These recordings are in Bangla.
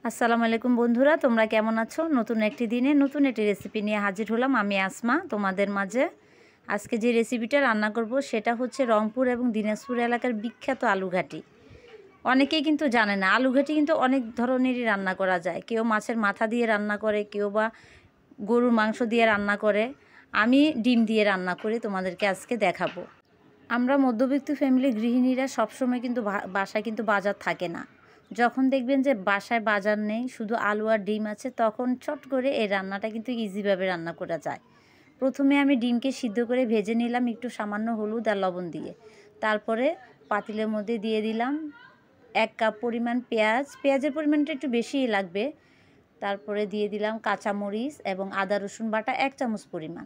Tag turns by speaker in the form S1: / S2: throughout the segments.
S1: আসসালামু আলাইকুম বন্ধুরা, তোমরা কেমন আছো? নতুন একটি দিনে নতুন একটি রেসিপি নিয়ে হাজির হলাম। আমি আসমা তোমাদের মাঝে। আজকে যে রেসিপিটা রান্না করব সেটা হচ্ছে রংপুর এবং দিনাজপুর এলাকার বিখ্যাত আলুঘাটি। অনেকেই কিন্তু জানে না, আলুঘাটি কিন্তু অনেক ধরনেরই রান্না করা যায়। কেউ মাছের মাথা দিয়ে রান্না করে, কেউ বা গরুর মাংস দিয়ে রান্না করে। আমি ডিম দিয়ে রান্না করি, তোমাদেরকে আজকে দেখাবো। আমরা মধ্যবিত্ত ফ্যামিলির গৃহিণীরা সবসময় কিন্তু বাসায় কিন্তু বাজার থাকে না। যখন দেখবেন যে বাসায় বাজার নেই, শুধু আলু আর ডিম আছে, তখন চট করে এই রান্নাটা কিন্তু ইজিভাবে রান্না করা যায়। প্রথমে আমি ডিমকে সিদ্ধ করে ভেজে নিলাম একটু সামান্য হলুদ আর লবণ দিয়ে। তারপরে পাতিলের মধ্যে দিয়ে দিলাম 1 কাপ পরিমাণ পেঁয়াজের পরিমাণটা একটু বেশিই লাগবে। তারপরে দিয়ে দিলাম কাঁচামরিচ এবং আদা রসুন বাটা 1 চামচ পরিমাণ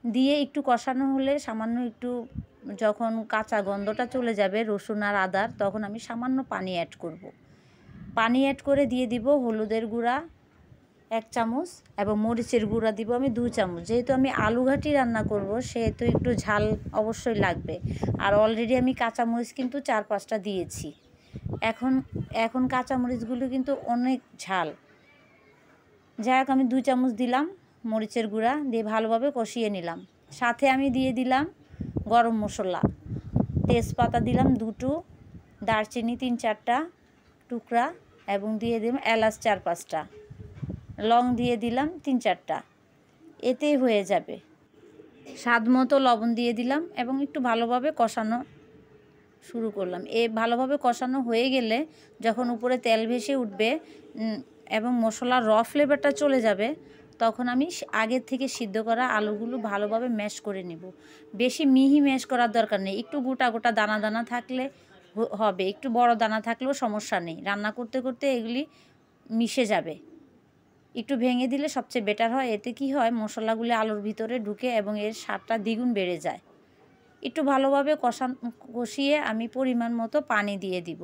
S1: দিয়ে একটু কষানো হলে, সামান্য একটু যখন কাঁচা গন্ধটা চলে যাবে রসুন আর আদার, তখন আমি সামান্য পানি অ্যাড করব। পানি অ্যাড করে দিয়ে দিব হলুদের গুঁড়া 1 চামচ এবং মরিচের গুঁড়া দিব আমি 2 চামচ। যেহেতু আমি আলুঘাটি রান্না করব সেহেতু একটু ঝাল অবশ্যই লাগবে। আর অলরেডি আমি কাঁচামরিচ কিন্তু 4-5টা দিয়েছি। এখন কাঁচামরিচগুলো কিন্তু অনেক ঝাল। যাই হোক, আমি 2 চামচ দিলাম মরিচের গুঁড়া দিয়ে ভালোভাবে কষিয়ে নিলাম। সাথে আমি দিয়ে দিলাম গরম মশলা, তেজপাতা দিলাম 2টো, দারচিনি 3-4টা টুকরা এবং দিয়ে দিলাম এলাচ 4-5টা, লং দিয়ে দিলাম 3-4টা। এতেই হয়ে যাবে। স্বাদ মতো লবণ দিয়ে দিলাম এবং একটু ভালোভাবে কষানো শুরু করলাম। ভালোভাবে কষানো হয়ে গেলে যখন উপরে তেল ভেসে উঠবে এবং মশলার ফ্লেভারটা চলে যাবে, তখন আমি আগের থেকে সিদ্ধ করা আলুগুলো ভালোভাবে ম্যাশ করে নেব। বেশি মিহি ম্যাশ করার দরকার নেই, একটু গোটা গোটা দানা দানা থাকলে হবে, একটু বড় দানা থাকলেও সমস্যা নেই। রান্না করতে করতে এগুলি মিশে যাবে। একটু ভেঙে দিলে সবচেয়ে বেটার হয়। এতে কি হয়, মশলাগুলি আলুর ভিতরে ঢুকে এবং এর স্বাদটা দ্বিগুণ বেড়ে যায়। একটু ভালোভাবে কষিয়ে আমি পরিমাণ মতো পানি দিয়ে দিব।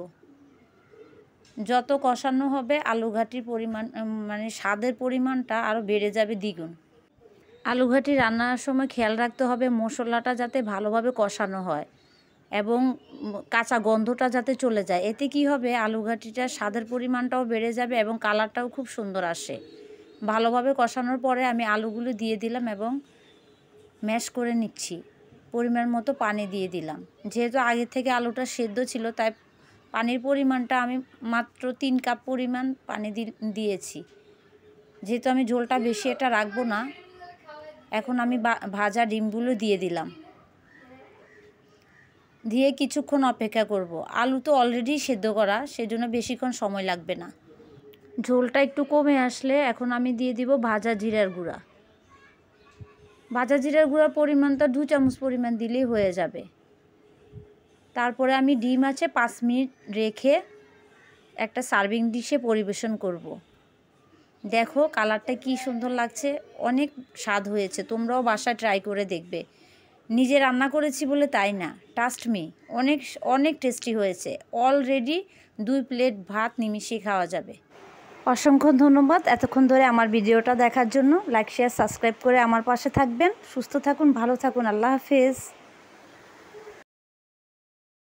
S1: যত কষানো হবে আলুঘাটির পরিমাণ, মানে স্বাদের পরিমাণটা আরও বেড়ে যাবে দ্বিগুণ। আলুঘাটি রান্নার সময় খেয়াল রাখতে হবে মশলাটা যাতে ভালোভাবে কষানো হয় এবং কাঁচা গন্ধটা যাতে চলে যায়। এতে কি হবে, আলুঘাটিটার স্বাদের পরিমাণটাও বেড়ে যাবে এবং কালারটাও খুব সুন্দর আসে। ভালোভাবে কষানোর পরে আমি আলুগুলো দিয়ে দিলাম এবং ম্যাশ করে নিচ্ছি। পরিমাণ মতো পানি দিয়ে দিলাম। যেহেতু আগে থেকে আলুটা সেদ্ধ ছিল, তাই পানির পরিমাণটা আমি মাত্র 3 কাপ পরিমাণ পানি দিয়েছি। যেহেতু আমি ঝোলটা বেশি এটা রাখবো না, এখন আমি ভাজা ডিমগুলো দিয়ে দিলাম। দিয়ে কিছুক্ষণ অপেক্ষা করব। আলু তো অলরেডি সেদ্ধ করা, সেজন্য বেশিক্ষণ সময় লাগবে না। ঝোলটা একটু কমে আসলে এখন আমি দিয়ে দিব ভাজা জিরার গুঁড়া। ভাজা জিরার গুঁড়ার পরিমাণটা 2 চামচ পরিমাণ দিলেই হয়ে যাবে। তারপরে আমি ডিম আছে 5 মিনিট রেখে একটা সার্ভিং ডিশে পরিবেশন করব। দেখো কালারটা কি সুন্দর লাগছে, অনেক স্বাদ হয়েছে। তোমরাও বাসায় ট্রাই করে দেখবে। নিজে রান্না করেছি বলে তাই না, ট্রাস্ট মি, অনেক অনেক টেস্টি হয়েছে। অলরেডি 2 প্লেট ভাত নিমিশিয়ে খাওয়া যাবে। অসংখ্য ধন্যবাদ এতক্ষণ ধরে আমার ভিডিওটা দেখার জন্য। লাইক, শেয়ার, সাবস্ক্রাইব করে আমার পাশে থাকবেন। সুস্থ থাকুন, ভালো থাকুন। আল্লাহ হাফেজ।